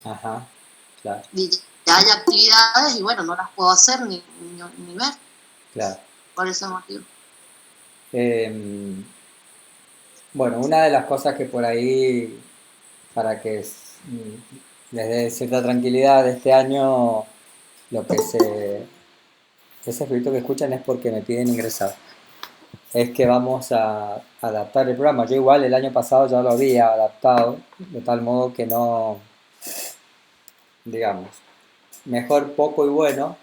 Ajá, claro, Y ya hay actividades y bueno, no las puedo hacer ni ver claro. por ese motivo. Em, bueno, una de las cosas que por ahí, para que les dé cierta tranquilidad de este año, lo que ese ruido que escuchan es porque me piden ingresar. Es que vamos a adaptar el programa. Yo igual el año pasado ya lo había adaptado, de tal modo que no, digamos, mejor poco y bueno,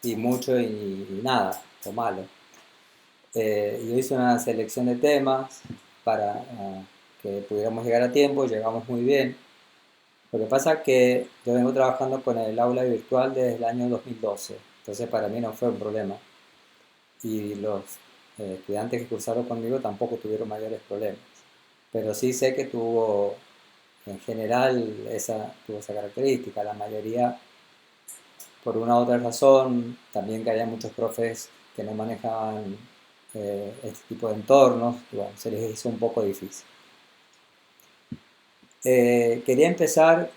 y mucho y nada, o malo. Yo hice una selección de temas para que pudiéramos llegar a tiempo, llegamos muy bien. Lo que pasa es que yo vengo trabajando con el aula virtual desde el año 2012, entonces para mí no fue un problema. Y los estudiantes que cursaron conmigo tampoco tuvieron mayores problemas. Pero sí sé que tuvo, en general, tuvo esa característica. La mayoría, por una u otra razón, también que había muchos profes que no manejaban este tipo de entornos, y bueno, se les hizo un poco difícil. Quería empezar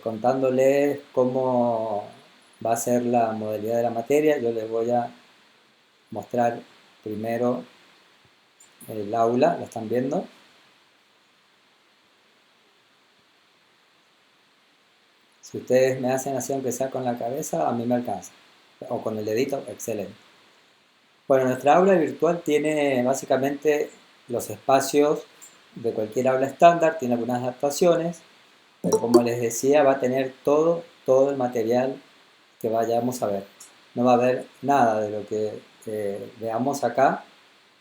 contándoles cómo va a ser la modalidad de la materia. Yo les voy a mostrar primero el aula, ¿lo están viendo? Si ustedes me hacen así, aunque sea con la cabeza, a mí me alcanza. O con el dedito, excelente. Bueno, nuestra aula virtual tiene básicamente los espacios de cualquier aula estándar, tiene algunas adaptaciones, pero como les decía, va a tener todo el material que vayamos a ver. No va a haber nada de lo que veamos acá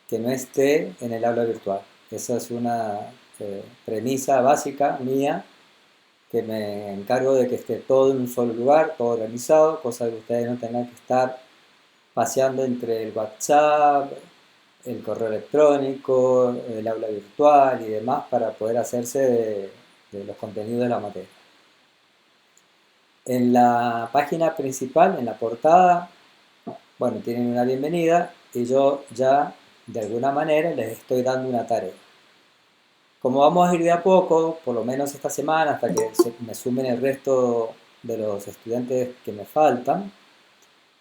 que no esté en el aula virtual. Esa es una premisa básica mía, que me encargo de que esté todo en un solo lugar, todo organizado, cosa que ustedes no tengan que estar paseando entre el WhatsApp, el correo electrónico, el aula virtual y demás para poder hacerse de los contenidos de la materia. En la página principal, en la portada, bueno, tienen una bienvenida y yo ya de alguna manera les estoy dando una tarea. Como vamos a ir de a poco, por lo menos esta semana, hasta que me sumen el resto de los estudiantes que me faltan,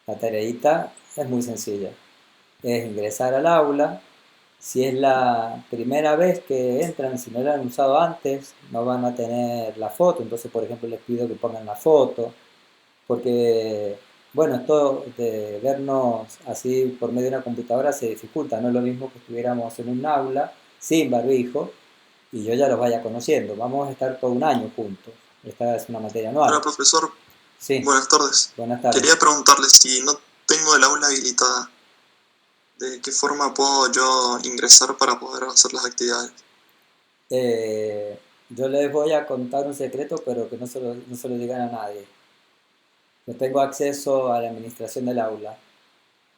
la tareita es muy sencilla. Es ingresar al aula. Si es la primera vez que entran, si no la han usado antes, no van a tener la foto. Entonces, por ejemplo, les pido que pongan la foto. Porque, bueno, esto de vernos así por medio de una computadora se dificulta. No es lo mismo que estuviéramos en un aula sin barbijo y yo ya los vaya conociendo. Vamos a estar todo un año juntos. Esta es una materia Hola anual. profesor, Sí, buenas tardes. buenas tardes. Quería preguntarle si no tengo el aula habilitada, ¿de qué forma puedo yo ingresar para poder hacer las actividades? Yo les voy a contar un secreto, pero que no se lo digan a nadie. Yo tengo acceso a la administración del aula.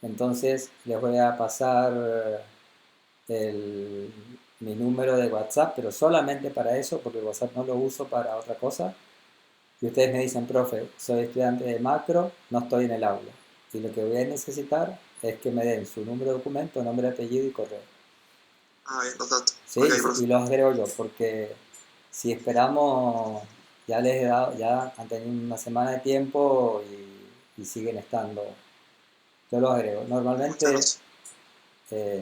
Entonces les voy a pasar el- mi número de WhatsApp, pero solamente para eso, porque el WhatsApp no lo uso para otra cosa. Y ustedes me dicen, profe, soy estudiante de macro, no estoy en el aula. Y lo que voy a necesitar es que me den su número de documento, nombre, apellido y correo. Ah, bien, los datos. ¿Sí? Ok, Y profe. los agrego yo, porque si esperamos, ya les he dado, ya han tenido una semana de tiempo y siguen estando. Yo los agrego. Muchas Normalmente gracias.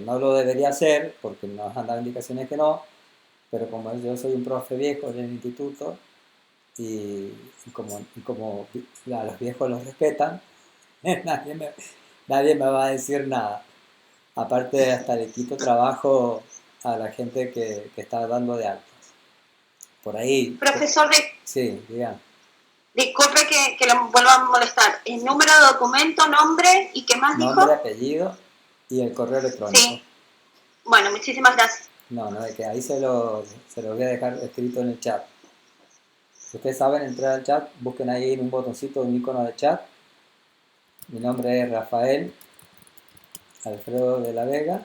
no lo debería hacer porque nos han dado indicaciones que no, pero como yo soy un profe viejo en el instituto y como a los viejos los respetan, nadie me, nadie me va a decir nada. Aparte, hasta le quito trabajo a la gente que está dando de altas. Por ahí, Profesor, sí, digan, disculpe que lo vuelva a molestar. El número de documento, nombre y qué más dijo. nombre, apellido y el correo electrónico. Sí. Bueno, muchísimas gracias. No, no, de que ahí se los voy a dejar escrito en el chat. Si ustedes saben entrar al chat, busquen ahí en un botoncito, un icono de chat. Mi nombre es Rafael Alfredo de la Vega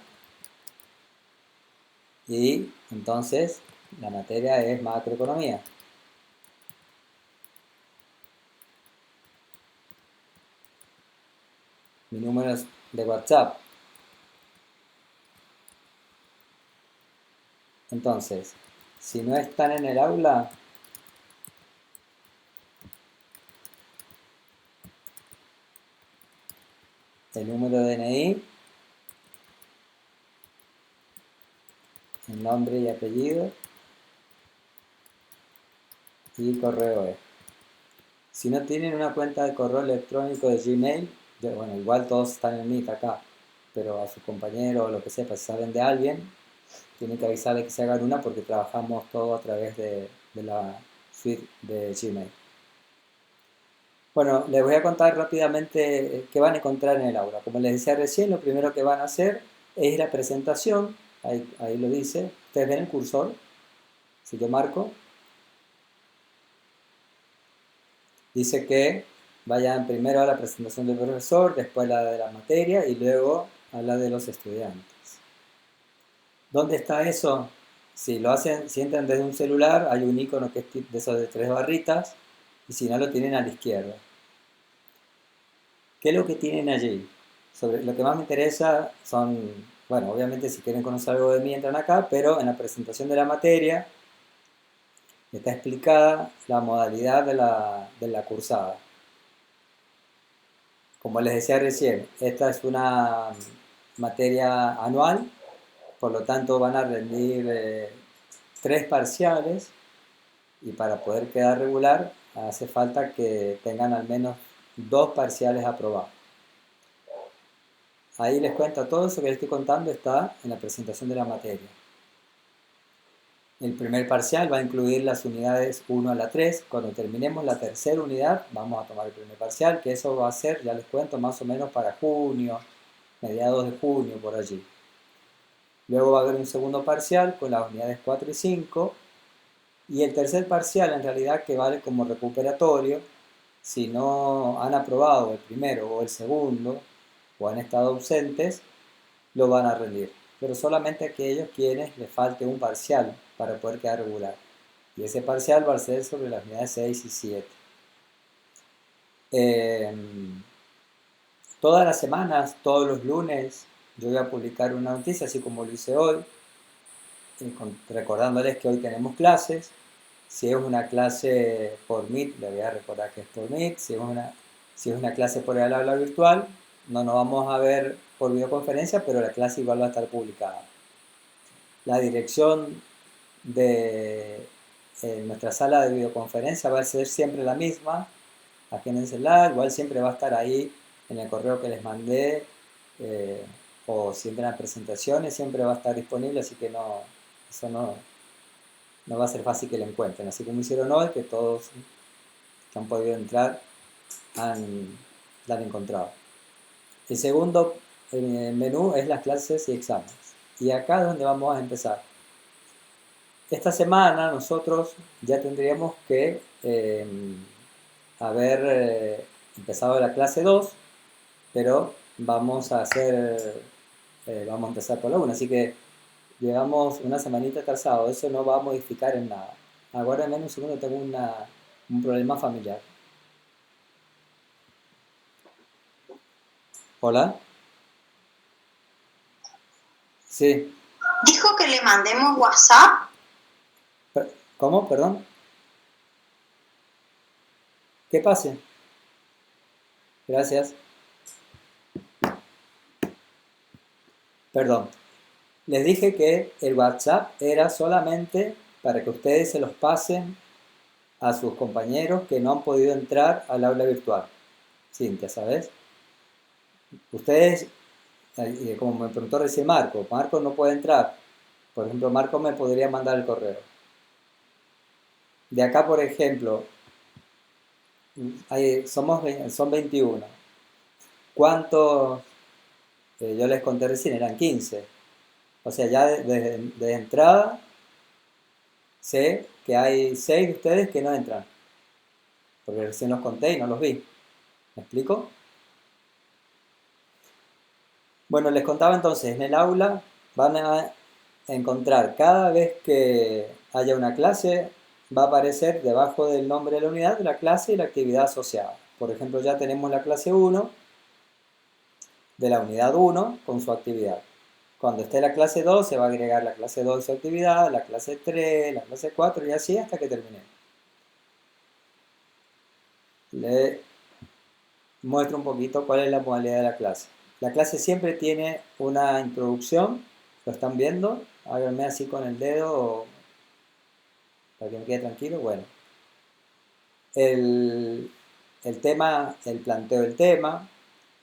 y entonces la materia es macroeconomía. Mi número es de WhatsApp. Entonces, si no están en el aula, el número de DNI, el nombre y apellido y correo es. Si no tienen una cuenta de correo electrónico de Gmail, bueno, igual todos están en Meet acá, pero a sus compañeros o lo que sea, si saben de alguien, tienen que avisarle que se hagan una porque trabajamos todo a través de la suite de Gmail. Bueno, les voy a contar rápidamente qué van a encontrar en el aula. Como les decía recién, lo primero que van a hacer es la presentación, ahí lo dice, ustedes ven el cursor, si yo marco, dice que vayan primero a la presentación del profesor, después a la de la materia y luego a la de los estudiantes. ¿Dónde está eso? Si lo hacen, si entran desde un celular, hay un icono que es de esos de 3 barritas, y si no lo tienen a la izquierda. ¿Qué es lo que tienen allí? Lo que más me interesa son, bueno, obviamente si quieren conocer algo de mí entran acá, pero en la presentación de la materia está explicada la modalidad de la cursada. Como les decía recién, esta es una materia anual, por lo tanto van a rendir 3 parciales y para poder quedar regular hace falta que tengan al menos 2 parciales aprobados. Ahí les cuento todo eso que les estoy contando está en la presentación de la materia. El primer parcial va a incluir las unidades 1 a la 3. Cuando terminemos la tercera unidad vamos a tomar el primer parcial, que eso va a ser, ya les cuento, más o menos para junio, mediados de junio por allí. Luego va a haber un segundo parcial con las unidades 4 y 5. Y el tercer parcial en realidad que vale como recuperatorio, si no han aprobado el primero o el segundo o han estado ausentes, lo van a rendir. Pero solamente aquellos quienes les falte un parcial para poder quedar regular. Y ese parcial va a ser sobre las unidades 6 y 7. Todas las semanas, todos los lunes, yo voy a publicar una noticia, así como lo hice hoy, recordándoles que hoy tenemos clases. Si es una clase por Meet, le voy a recordar que es por Meet. Si es una clase por el aula virtual, no nos vamos a ver por videoconferencia, pero la clase igual va a estar publicada. La dirección de nuestra sala de videoconferencia va a ser siempre la misma. Agéndensela, igual siempre va a estar ahí en el correo que les mandé, o si entran a presentaciones, siempre va a estar disponible, así que eso no va a ser fácil que lo encuentren. Así como hicieron hoy, que todos que han podido entrar la han encontrado. El segundo menú es las clases y exámenes. Y acá es donde vamos a empezar. Esta semana nosotros ya tendríamos que haber empezado la clase 2, pero vamos a empezar por la 1. Así que llevamos una semanita atrasado, eso no va a modificar en nada. Aguárdenme un segundo, tengo un problema familiar. ¿Hola? Sí. Dijo que le mandemos WhatsApp. ¿Cómo? Perdón. ¿Qué pase? Gracias. Perdón. Les dije que el WhatsApp era solamente para que ustedes se los pasen a sus compañeros que no han podido entrar al aula virtual. Cintia, ¿sabes? Ustedes, como me preguntó recién Marco no puede entrar. Por ejemplo, Marco me podría mandar el correo. De acá, por ejemplo, son 21. ¿Cuántos? Yo les conté recién, eran 15. O sea, ya de entrada sé que hay 6 de ustedes que no entran. Porque recién los conté y no los vi. ¿Me explico? Bueno, les contaba entonces, en el aula van a encontrar cada vez que haya una clase, va a aparecer debajo del nombre de la unidad la clase y la actividad asociada. Por ejemplo, ya tenemos la clase 1 de la unidad 1 con su actividad. Cuando esté la clase 2 se va a agregar la clase 2 y su actividad, la clase 3, la clase 4 y así hasta que termine. Le muestro un poquito cuál es la modalidad de la clase. La clase siempre tiene una introducción, ¿lo están viendo? Háganme así con el dedo para que me quede tranquilo. Bueno, el, el tema, el planteo del tema,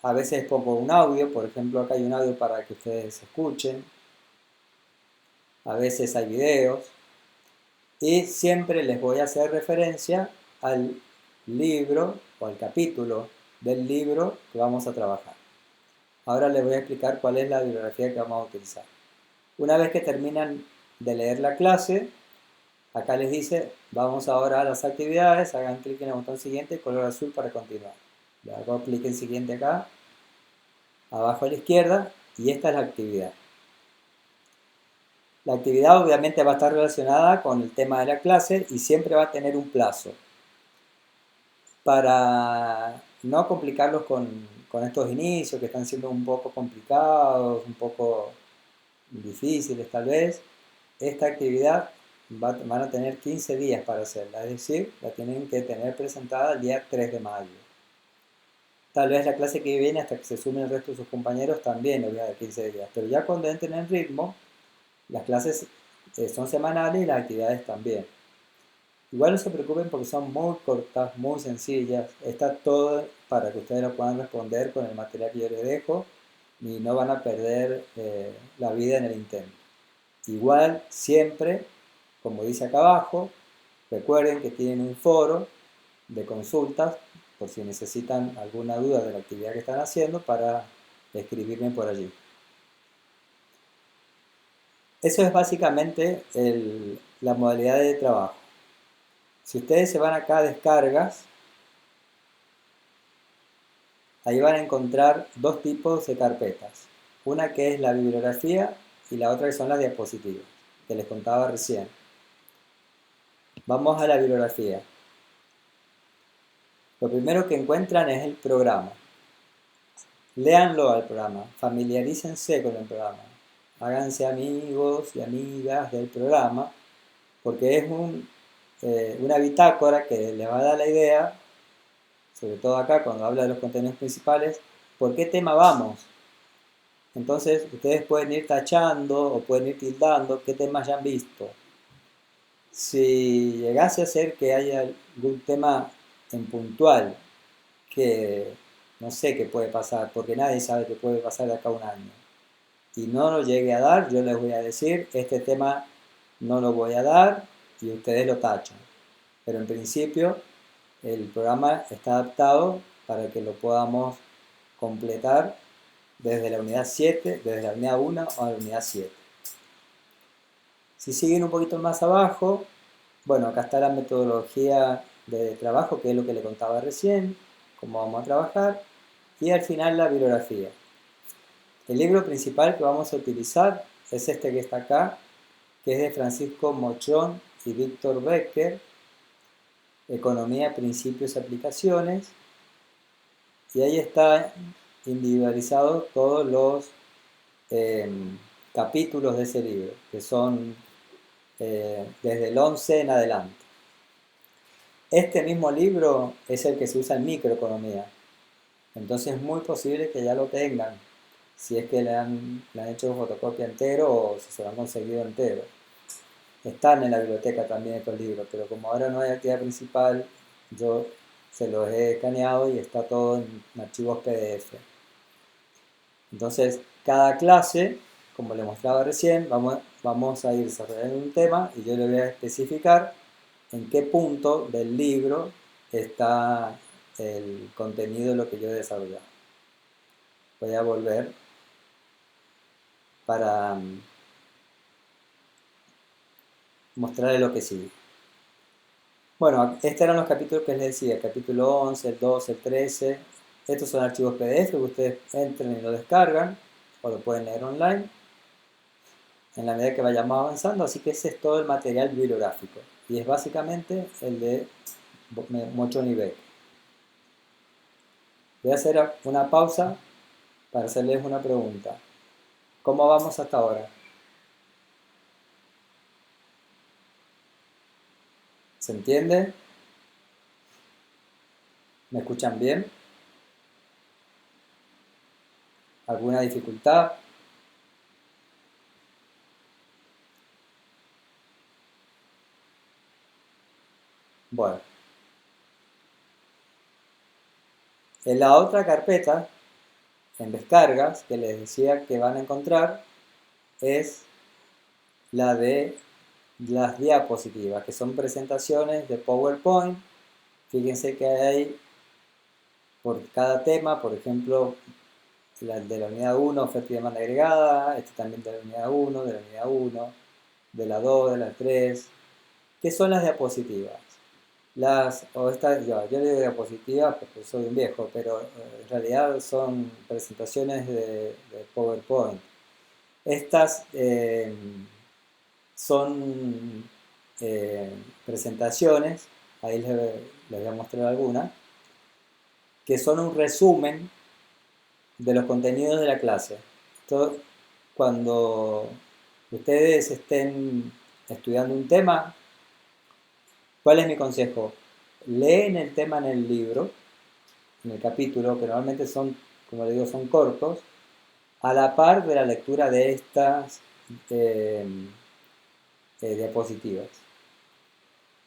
a veces pongo un audio, por ejemplo acá hay un audio para que ustedes escuchen, a veces hay videos, y siempre les voy a hacer referencia al libro o al capítulo del libro que vamos a trabajar. Ahora les voy a explicar cuál es la bibliografía que vamos a utilizar. Una vez que terminan de leer la clase, acá les dice, vamos ahora a las actividades, hagan clic en el botón siguiente, color azul para continuar. Le hago clic en siguiente acá, abajo a la izquierda, y esta es la actividad. La actividad obviamente va a estar relacionada con el tema de la clase y siempre va a tener un plazo. Para no complicarlos con estos inicios que están siendo un poco complicados, un poco difíciles tal vez, esta actividad van a tener 15 días para hacerla, es decir, la tienen que tener presentada el día 3 de mayo. Tal vez la clase que viene, hasta que se sumen el resto de sus compañeros, también les voy a dar 15 días, pero ya cuando entren en ritmo, las clases son semanales y las actividades también. Igual no se preocupen porque son muy cortas, muy sencillas. Está todo para que ustedes lo puedan responder con el material que yo les dejo y no van a perder la vida en el intento. Igual, siempre, como dice acá abajo, recuerden que tienen un foro de consultas por si necesitan alguna duda de la actividad que están haciendo para escribirme por allí. Eso es básicamente la modalidad de trabajo. Si ustedes se van acá a descargas, ahí van a encontrar dos tipos de carpetas. Una que es la bibliografía y la otra que son las diapositivas, que les contaba recién. Vamos a la bibliografía. Lo primero que encuentran es el programa. Léanlo al programa, familiarícense con el programa, háganse amigos y amigas del programa, porque es una bitácora que les va a dar la idea, sobre todo acá cuando habla de los contenidos principales, por qué tema vamos. Entonces ustedes pueden ir tachando o pueden ir tildando qué temas ya han visto. Si llegase a ser que haya algún tema en puntual que no sé qué puede pasar, porque nadie sabe qué puede pasar de acá a un año, y no lo llegue a dar, yo les voy a decir, este tema no lo voy a dar y ustedes lo tachan. Pero en principio el programa está adaptado para que lo podamos completar desde la unidad 7, desde la unidad 1 a la unidad 7. Si siguen un poquito más abajo, bueno, acá está la metodología de trabajo, que es lo que le contaba recién, cómo vamos a trabajar, y al final la bibliografía. El libro principal que vamos a utilizar es este que está acá, que es de Francisco Mochón y Víctor Becker, Economía, Principios y Aplicaciones, y ahí está individualizado todos los capítulos de ese libro, que son desde el 11 en adelante. Este mismo libro es el que se usa en microeconomía, entonces es muy posible que ya lo tengan, si es que le han hecho fotocopia entero o si se lo han conseguido entero. Están en la biblioteca también estos libros, pero como ahora no hay actividad principal, yo se los he escaneado y está todo en archivos PDF. Entonces, cada clase, como les mostraba recién, vamos a ir desarrollando un tema y yo le voy a especificar en qué punto del libro está el contenido de lo que yo he desarrollado. Voy a volver para mostrarles lo que sigue. Bueno, estos eran los capítulos que les decía, el capítulo 11, el 12, el 13. Estos son archivos PDF que ustedes entren y lo descargan o lo pueden leer online en la medida que vayamos avanzando. Así que ese es todo el material bibliográfico y es básicamente el de Mochón y Beck. Voy a hacer una pausa para hacerles una pregunta. ¿Cómo vamos hasta ahora? ¿Se entiende? ¿Me escuchan bien? ¿Alguna dificultad? Bueno, en la otra carpeta, en descargas, que les decía que van a encontrar, es la de las diapositivas, que son presentaciones de PowerPoint. Fíjense que hay por cada tema, por ejemplo, la de la unidad 1, oferta y demanda agregada, este también de la unidad 1, de la unidad 1, de la 2, de la 3. ¿Qué son las diapositivas? Yo digo diapositivas porque soy un viejo, pero en realidad son presentaciones de PowerPoint. Estas son presentaciones, ahí les voy a mostrar algunas, que son un resumen de los contenidos de la clase. Esto, cuando ustedes estén estudiando un tema, ¿cuál es mi consejo? Leen el tema en el libro, en el capítulo, que normalmente son, como les digo, son cortos, a la par de la lectura de estas eh, diapositivas.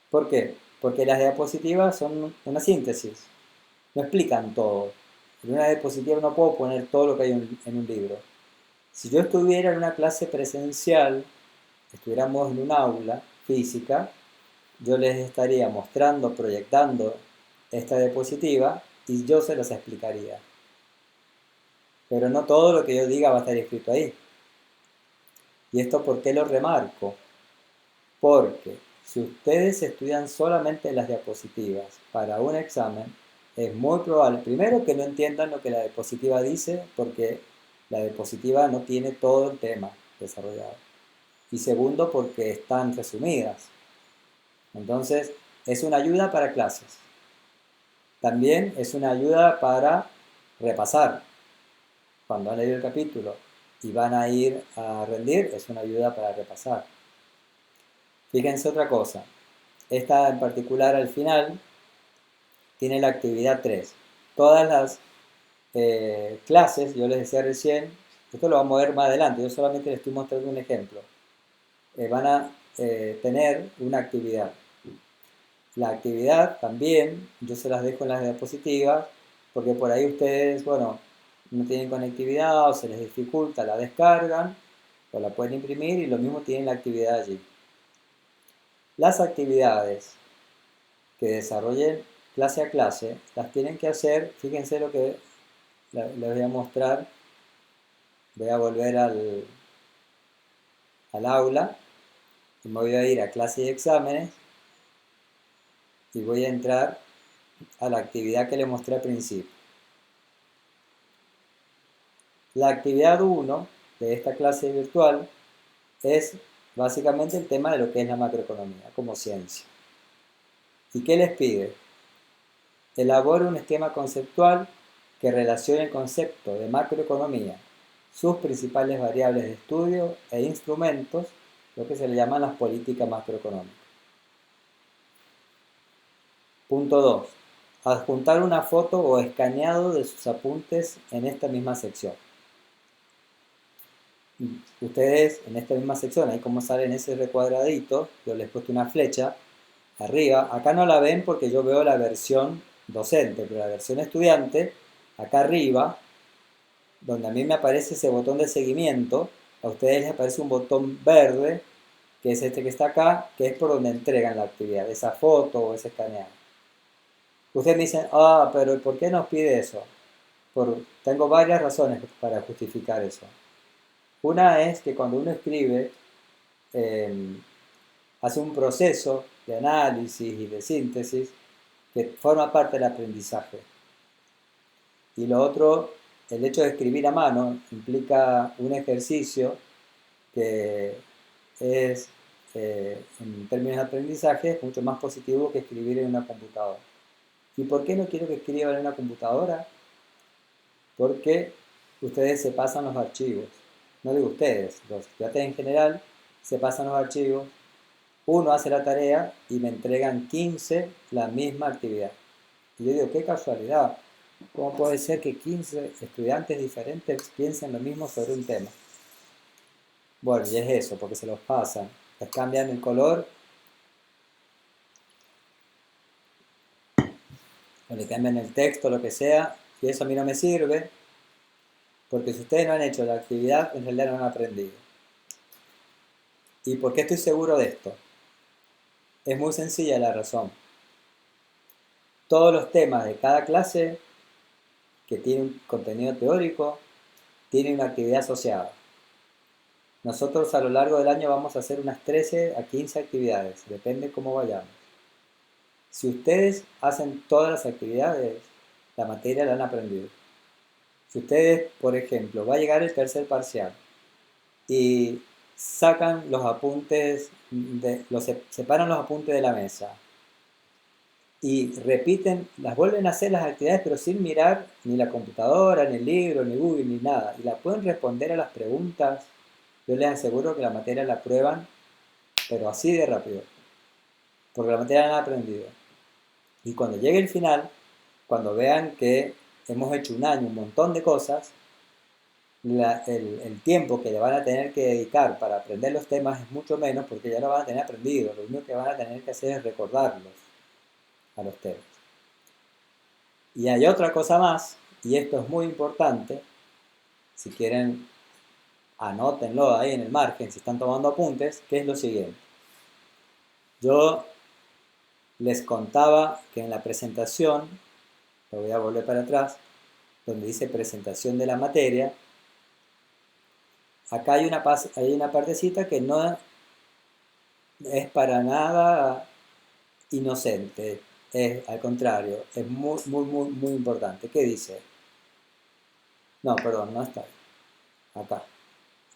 ¿Por qué? Porque las diapositivas son una síntesis, no explican todo. En una diapositiva no puedo poner todo lo que hay en un libro. Si yo estuviera en una clase presencial, estuviéramos en un aula física, yo les estaría mostrando, proyectando esta diapositiva y yo se las explicaría. Pero no todo lo que yo diga va a estar escrito ahí. ¿Y esto por qué lo remarco? Porque si ustedes estudian solamente las diapositivas para un examen, es muy probable, primero, que no entiendan lo que la diapositiva dice, porque la diapositiva no tiene todo el tema desarrollado. Y segundo, porque están resumidas. Entonces, es una ayuda para clases. También es una ayuda para repasar. Cuando han leído el capítulo y van a ir a rendir, es una ayuda para repasar. Fíjense otra cosa. Esta en particular al final tiene la actividad 3. Todas las clases, yo les decía recién, esto lo vamos a ver más adelante, yo solamente les estoy mostrando un ejemplo. Van a tener una actividad. La actividad también, yo se las dejo en las diapositivas, porque por ahí ustedes, bueno, no tienen conectividad o se les dificulta, la descargan o la pueden imprimir y lo mismo tienen la actividad allí. Las actividades que desarrollen clase a clase las tienen que hacer, fíjense lo que les voy a mostrar, voy a volver al aula y me voy a ir a clase y exámenes y voy a entrar a la actividad que les mostré al principio. La actividad 1 de esta clase virtual es básicamente el tema de lo que es la macroeconomía como ciencia. ¿Y qué les pide? Elabore un esquema conceptual que relacione el concepto de macroeconomía, sus principales variables de estudio e instrumentos, lo que se le llaman las políticas macroeconómicas. Punto 2. Adjuntar una foto o escaneado de sus apuntes en esta misma sección. Ustedes en esta misma sección, ahí como sale en ese recuadradito, yo les he puesto una flecha arriba. Acá no la ven porque yo veo la versión docente, pero la versión estudiante, acá arriba, donde a mí me aparece ese botón de seguimiento, a ustedes les aparece un botón verde, que es este que está acá, que es por donde entregan la actividad, esa foto o ese escaneado. Ustedes me dicen, pero ¿por qué nos pide eso? Tengo varias razones para justificar eso. Una es que cuando uno escribe, hace un proceso de análisis y de síntesis que forma parte del aprendizaje. Y lo otro, el hecho de escribir a mano implica un ejercicio que es, en términos de aprendizaje, mucho más positivo que escribir en una computadora. ¿Y por qué no quiero que escriban en una computadora? Porque ustedes se pasan los archivos. No digo ustedes, los estudiantes en general se pasan los archivos. Uno hace la tarea y me entregan 15 la misma actividad. Y yo digo, qué casualidad. ¿Cómo puede ser que 15 estudiantes diferentes piensen lo mismo sobre un tema? Bueno, y es eso, porque se los pasan, les cambian el color o le cambian el texto, lo que sea, y eso a mí no me sirve, porque si ustedes no han hecho la actividad, en realidad no han aprendido. ¿Y por qué estoy seguro de esto? Es muy sencilla la razón. Todos los temas de cada clase que tiene un contenido teórico tienen una actividad asociada. Nosotros a lo largo del año vamos a hacer unas 13 a 15 actividades, depende cómo vayamos. Si ustedes hacen todas las actividades, la materia la han aprendido. Si ustedes, por ejemplo, va a llegar el tercer parcial y sacan los apuntes, separan los apuntes de la mesa y repiten, las vuelven a hacer las actividades pero sin mirar ni la computadora, ni el libro, ni Google, ni nada, y la pueden responder a las preguntas, yo les aseguro que la materia la aprueban, pero así de rápido, porque la materia la han aprendido. Y cuando llegue el final, cuando vean que hemos hecho un año, un montón de cosas, el tiempo que le van a tener que dedicar para aprender los temas es mucho menos porque ya lo van a tener aprendido. Lo único que van a tener que hacer es recordarlos a los temas. Y hay otra cosa más, y esto es muy importante, si quieren anótenlo ahí en el margen, si están tomando apuntes, que es lo siguiente. Yo les contaba que en la presentación, lo voy a volver para atrás, donde dice presentación de la materia, acá hay una partecita que no es para nada inocente, es al contrario, es muy, muy, muy, muy importante. ¿Qué dice? No, perdón, no está ahí. Acá.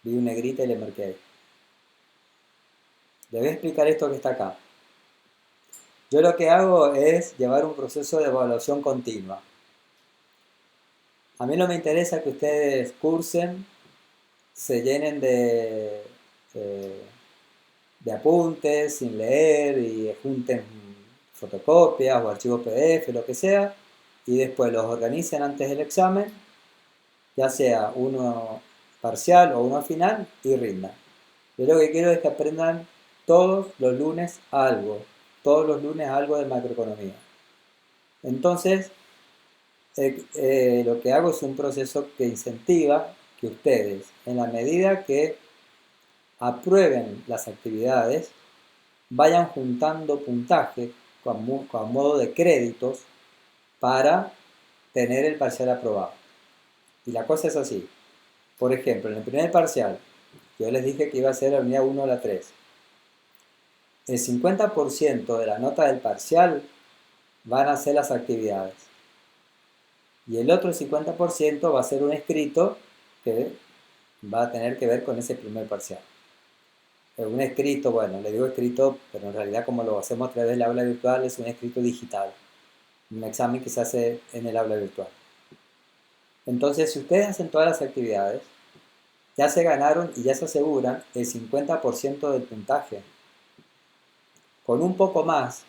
Vi un negrita y le marqué ahí. Le voy a explicar esto que está acá. Yo lo que hago es llevar un proceso de evaluación continua. A mí no me interesa que ustedes cursen, se llenen de, de apuntes sin leer y junten fotocopias o archivos PDF, lo que sea, y después los organicen antes del examen, ya sea uno parcial o uno final, y rindan. Yo lo que quiero es que aprendan todos los lunes algo, todos los lunes algo de macroeconomía. Entonces, lo que hago es un proceso que incentiva que ustedes, en la medida que aprueben las actividades, vayan juntando puntaje con modo de créditos para tener el parcial aprobado. Y la cosa es así. Por ejemplo, en el primer parcial, yo les dije que iba a ser la unidad 1 o la 3. El 50% de la nota del parcial van a ser las actividades. Y el otro 50% va a ser un escrito que va a tener que ver con ese primer parcial. Un escrito, bueno, le digo escrito, pero en realidad como lo hacemos a través del aula virtual es un escrito digital. Un examen que se hace en el aula virtual. Entonces, si ustedes hacen todas las actividades, ya se ganaron y ya se aseguran el 50% del puntaje. Con un poco más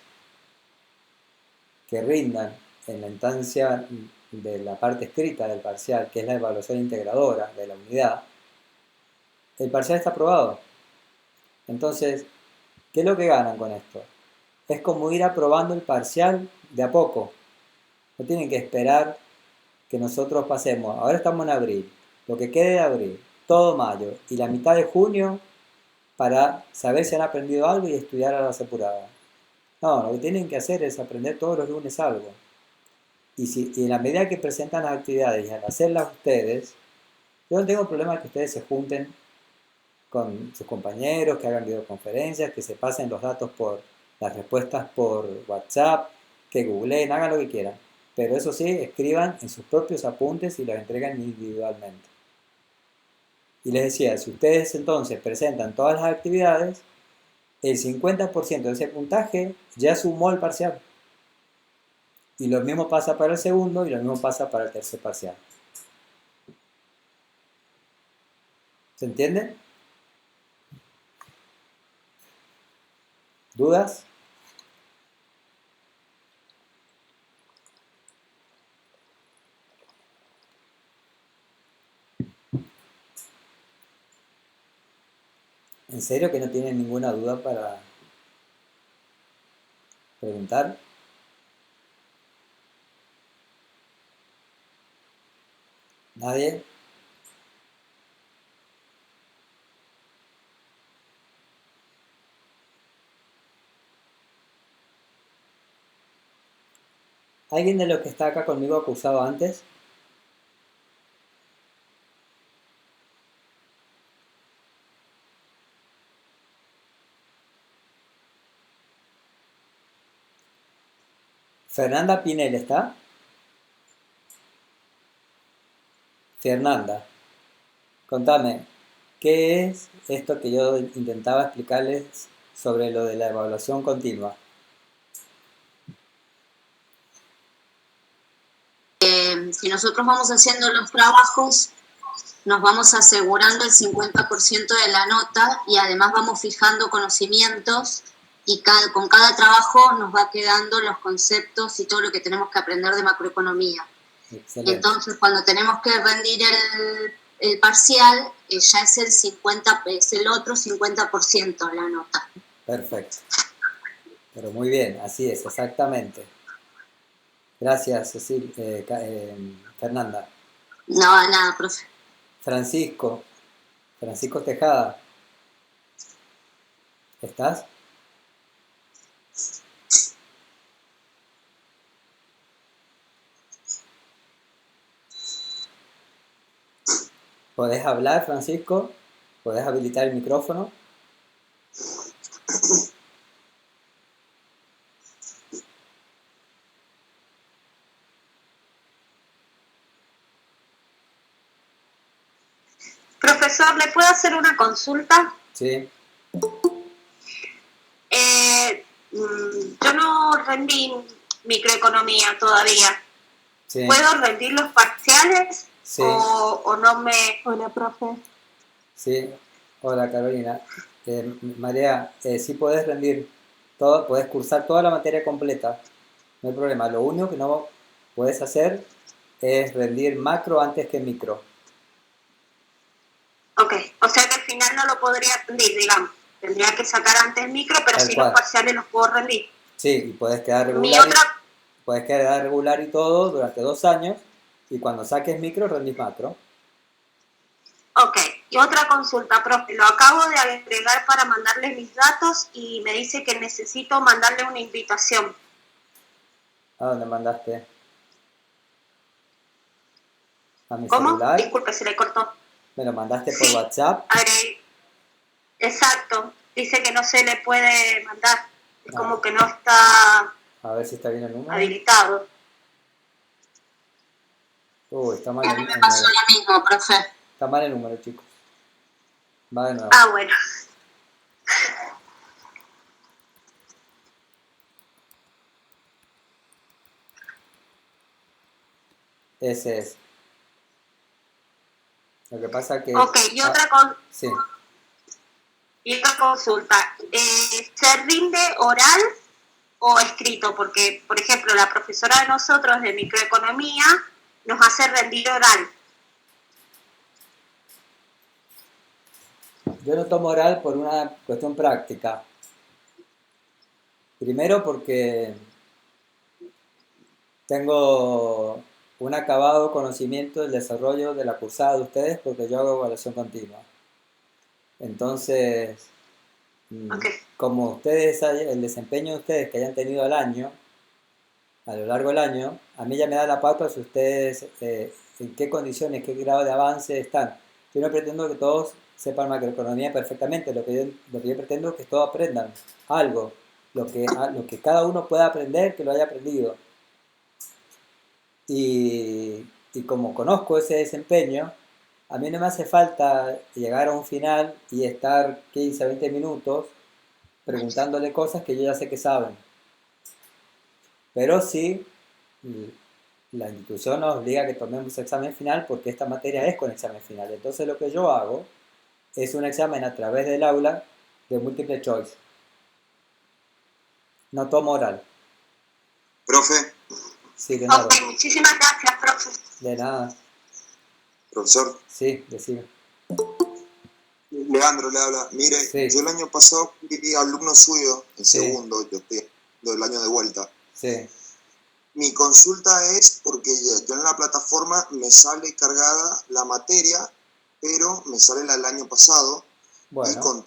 que rindan en la instancia de la parte escrita del parcial, que es la evaluación integradora de la unidad, el parcial está aprobado. Entonces, ¿qué es lo que ganan con esto? Es como ir aprobando el parcial de a poco. No tienen que esperar que nosotros pasemos. Ahora estamos en abril, lo que quede de abril, todo mayo y la mitad de junio para saber si han aprendido algo y estudiar a las apuradas. No, lo que tienen que hacer es aprender todos los lunes algo. Y en la medida que presentan las actividades y al hacerlas ustedes, yo no tengo problema que ustedes se junten con sus compañeros, que hagan videoconferencias, que se pasen los datos por las respuestas por WhatsApp, que googleen, hagan lo que quieran. Pero eso sí, escriban en sus propios apuntes y los entreguen individualmente. Y les decía, si ustedes entonces presentan todas las actividades, el 50% de ese puntaje ya sumó el parcial. Y lo mismo pasa para el segundo y lo mismo pasa para el tercer parcial. ¿Se entiende? ¿Dudas? ¿En serio que no tienen ninguna duda para preguntar? ¿Nadie? ¿Alguien de los que está acá conmigo ha cursado antes? Fernanda Pinel, ¿está? Fernanda, contame, ¿qué es esto que yo intentaba explicarles sobre lo de la evaluación continua? Si nosotros vamos haciendo los trabajos, nos vamos asegurando el 50% de la nota y además vamos fijando conocimientos y con cada trabajo nos va quedando los conceptos y todo lo que tenemos que aprender de macroeconomía. Excelente. Entonces, cuando tenemos que rendir el parcial, ya es el 50, es el otro 50% la nota. Perfecto. Pero muy bien, así es, exactamente. Gracias, Fernanda. No, nada, profe. Francisco Tejada, ¿estás? ¿Podés hablar, Francisco? ¿Podés habilitar el micrófono? Profesor, ¿le puedo hacer una consulta? Sí. Yo no rendí microeconomía todavía. Sí. ¿Puedo rendir los parciales? Sí. ¿O no me...? Hola, profe. Sí. Hola, Carolina. María, sí podés rendir todo, podés cursar toda la materia completa. No hay problema. Lo único que no podés hacer es rendir macro antes que micro. Ok, o sea que al final no lo podría rendir, digamos. Tendría que sacar antes micro, pero Tal sí cual. los parciales los puedo rendir. Sí, y podés quedar Mi regular. otra... Puedes quedar regular y todo durante 2 años y cuando saques micro rendís macro. Ok, y otra consulta, profe. Lo acabo de agregar para mandarle mis datos y me dice que necesito mandarle una invitación. ¿A dónde mandaste? ¿A mi ¿Cómo? celular? Disculpe, se le cortó. ¿Me lo mandaste por Sí, WhatsApp? agregué. Exacto. Dice que no se le puede mandar. Es como que no está A ver si está bien el número. habilitado. Está mal A el mí me número. pasó lo mismo, profe. Está mal el número, chicos. Va de nuevo. Ah, bueno. Ese es. Lo que pasa que... Ok, y sí. y otra consulta. ¿Se rinde oral o escrito? Porque, por ejemplo, la profesora de nosotros de microeconomía nos hace rendir oral. Yo no tomo oral por una cuestión práctica. Primero porque tengo un acabado conocimiento del desarrollo de la cursada de ustedes porque yo hago evaluación continua. Entonces, Okay. como ustedes, el desempeño de ustedes que hayan tenido al año, a lo largo del año, a mí ya me da la pauta si ustedes en qué condiciones, qué grado de avance están. Yo no pretendo que todos sepan macroeconomía perfectamente, lo que yo pretendo es que todos aprendan algo, lo que cada uno pueda aprender, que lo haya aprendido. Y como conozco ese desempeño, a mí no me hace falta llegar a un final y estar 15 a 20 minutos preguntándole cosas que yo ya sé que saben. Pero sí, la institución nos obliga a que tomemos examen final porque esta materia es con examen final. Entonces lo que yo hago es un examen a través del aula de múltiple choice. No tomo oral. Profe, Sí, Leonardo. Ok, muchísimas gracias, profe. De nada. profesor, Sí, decime. Leandro le habla. Mire, Sí, yo el año pasado fui alumno suyo en sí, segundo, yo estoy del año de vuelta. sí. Mi consulta es porque yo en la plataforma me sale cargada la materia, pero me sale la del año pasado y Bueno, con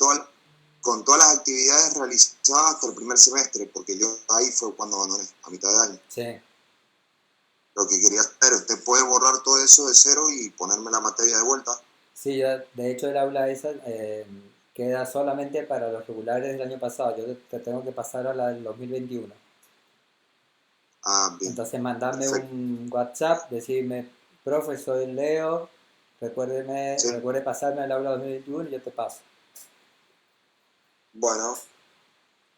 todas las actividades realizadas hasta el primer semestre, porque yo ahí fue cuando abandoné, a mitad de año. sí. Lo que quería saber, ¿usted puede borrar todo eso de cero y ponerme la materia de vuelta? Sí, de hecho el aula esa queda solamente para los regulares del año pasado. Yo te tengo que pasar a la del 2021. Ah, bien, Entonces mandame perfecto. un WhatsApp, decirme, profe, soy Leo, Sí, recuerde pasarme al aula 2021 y yo te paso. bueno,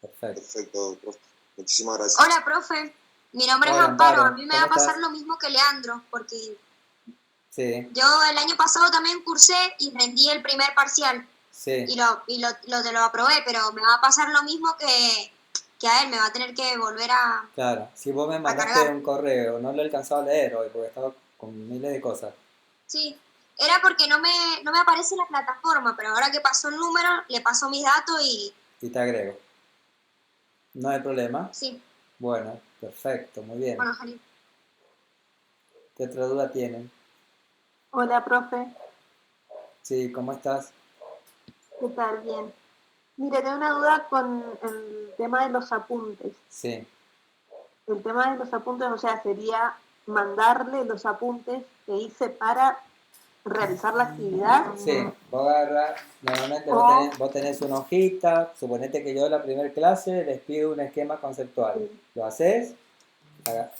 Perfecto. perfecto, profe. Muchísimas gracias. Hola, profe. Mi nombre es Hola, Amparo. A Amparo, mí me va ¿cómo a pasar estás? lo mismo que Leandro, porque Sí, yo el año pasado también cursé y rendí el primer parcial sí, y lo aprobé, pero me va a pasar lo mismo que a él. Me va a tener que volver claro. Si vos me a mandaste cargar. un correo, no lo he alcanzado a leer hoy porque estaba con miles de cosas. Sí, era porque no me aparece la plataforma, pero ahora que pasó el número, le paso mis datos y Y te agrego. No hay problema. sí. Bueno, perfecto, muy bien. Bueno, genial. ¿Qué otra duda tienen? Hola, profe. Sí, ¿cómo estás? ¿Qué tal? Bien. Mire, tengo una duda con el tema de los apuntes. Sí, El tema de los apuntes, o sea, sería mandarle los apuntes que hice para realizar la actividad sí. Vos agarrás, normalmente o vos tenés una hojita, suponete que yo en la primera clase les pido un esquema conceptual. Lo haces, haga-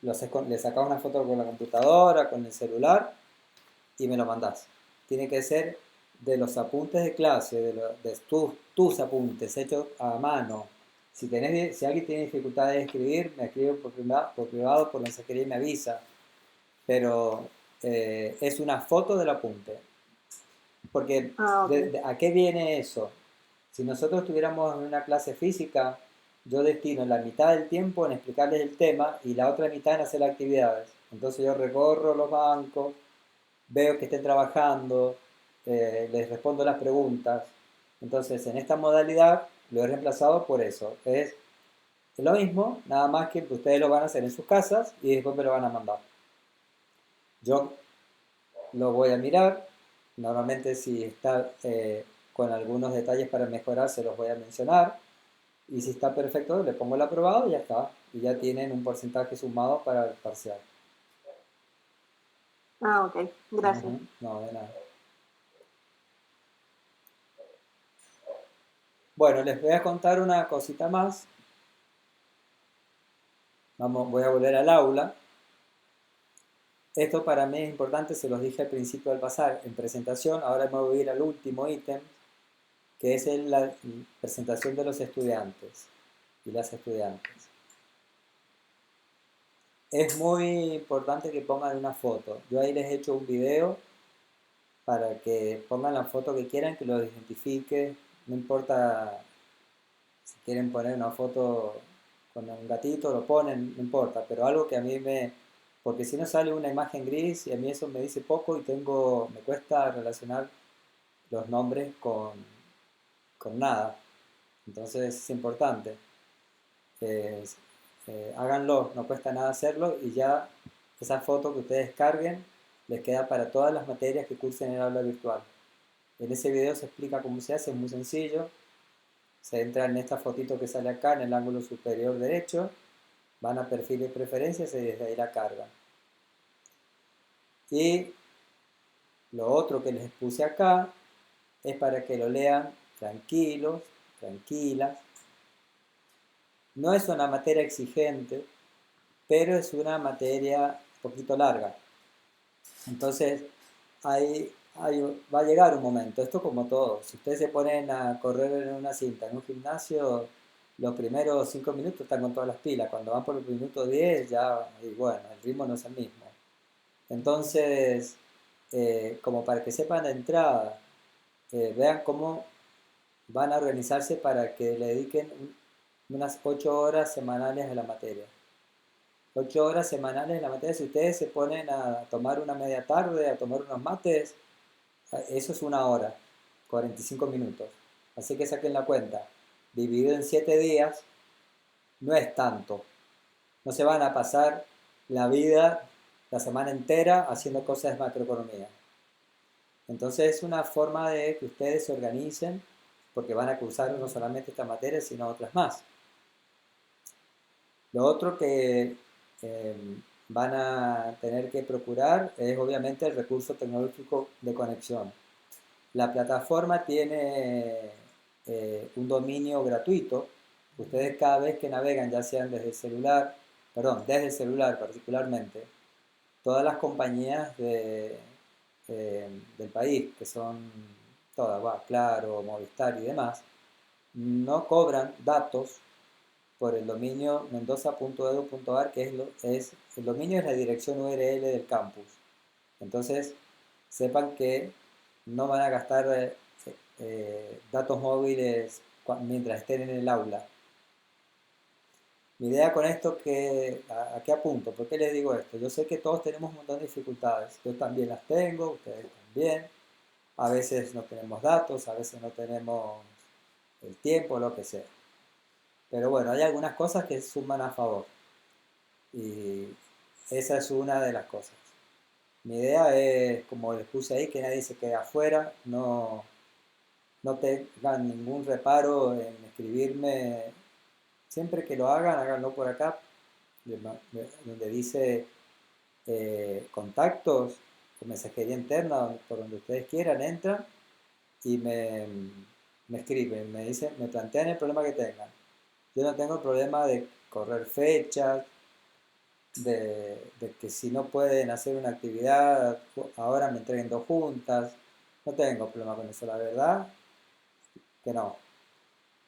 le sacás una foto con la computadora, con el celular y me lo mandás. Tiene que ser de los apuntes de clase, de tus apuntes hechos a mano. Si alguien tiene dificultad de escribir, me escribe por privado, por mensajería y me avisa. Pero es una foto del apunte. Porque, ah, ok. ¿a qué viene eso? Si nosotros estuviéramos en una clase física, yo destino la mitad del tiempo en explicarles el tema y la otra mitad en hacer actividades. Entonces yo recorro los bancos, veo que estén trabajando, les respondo las preguntas. Entonces, en esta modalidad lo he reemplazado por eso. Es lo mismo, nada más que ustedes lo van a hacer en sus casas y después me lo van a mandar. Yo lo voy a mirar. Normalmente si está con algunos detalles para mejorar, se los voy a mencionar. Y si está perfecto, le pongo el aprobado y ya está. Y ya tienen un porcentaje sumado para el parcial. Ah, ok. Gracias. Ujú, no, de nada. Bueno, les voy a contar una cosita más. Voy a volver al aula. Esto para mí es importante, se los dije al principio al pasar en presentación. Ahora me voy a ir al último ítem, que es la presentación de los estudiantes y las estudiantes. Es muy importante que pongan una foto. Yo ahí les he hecho un video para que pongan la foto que quieran, que los identifique. No importa si quieren poner una foto con un gatito, lo ponen, no importa, pero algo que a mí me... Porque si no sale una imagen gris y a mí eso me dice poco y me cuesta relacionar los nombres con nada. Entonces es importante. Eh, Háganlo, no cuesta nada hacerlo y ya esa foto que ustedes carguen les queda para todas las materias que cursen en el aula virtual. En ese video se explica cómo se hace, es muy sencillo. Se entra en esta fotito que sale acá en el ángulo superior derecho, van a perfil y preferencias y desde ahí la cargan. Y lo otro que les puse acá es para que lo lean tranquilos, tranquilas. No es una materia exigente, pero es una materia un poquito larga. Entonces, va a llegar un momento, esto como todo, si ustedes se ponen a correr en una cinta, en un gimnasio, los primeros 5 minutos están con todas las pilas, cuando van por el minuto 10 ya, y bueno, el ritmo no es el mismo. Entonces, como para que sepan de entrada, vean cómo van a organizarse para que le dediquen unas 8 horas semanales a la materia. 8 horas semanales en la materia, si ustedes se ponen a tomar una media tarde, a tomar unos mates, eso es una hora. 45 minutos. Así que saquen la cuenta. Dividido en 7 días, no es tanto. No se van a pasar la vida, la semana entera, haciendo cosas de macroeconomía. Entonces es una forma de que ustedes se organicen, porque van a cursar no solamente esta materia, sino otras más. Lo otro que van a tener que procurar es obviamente el recurso tecnológico de conexión. La plataforma tiene un dominio gratuito. Ustedes cada vez que navegan, ya sean desde el celular particularmente, todas las compañías del país, que son todas, Claro, Movistar y demás, no cobran datos por el dominio mendoza.edu.ar, que el dominio es la dirección URL del campus. Entonces, sepan que no van a gastar datos móviles mientras estén en el aula. Mi idea con esto ¿a qué apunto? ¿Por qué les digo esto? Yo sé que todos tenemos un montón de dificultades. Yo también las tengo, ustedes también. A veces no tenemos datos, a veces no tenemos el tiempo, lo que sea. Pero bueno, hay algunas cosas que suman a favor. Y esa es una de las cosas. Mi idea es, como les puse ahí, que nadie se quede afuera, no tengan ningún reparo en escribirme. Siempre que lo hagan, háganlo por acá, donde dice contactos o mensajería interna, por donde ustedes quieran, entran y me escriben, me dicen, me plantean el problema que tengan. Yo no tengo problema de correr fechas, de que si no pueden hacer una actividad, ahora me entreguen 2 juntas. No tengo problema con eso, la verdad que no.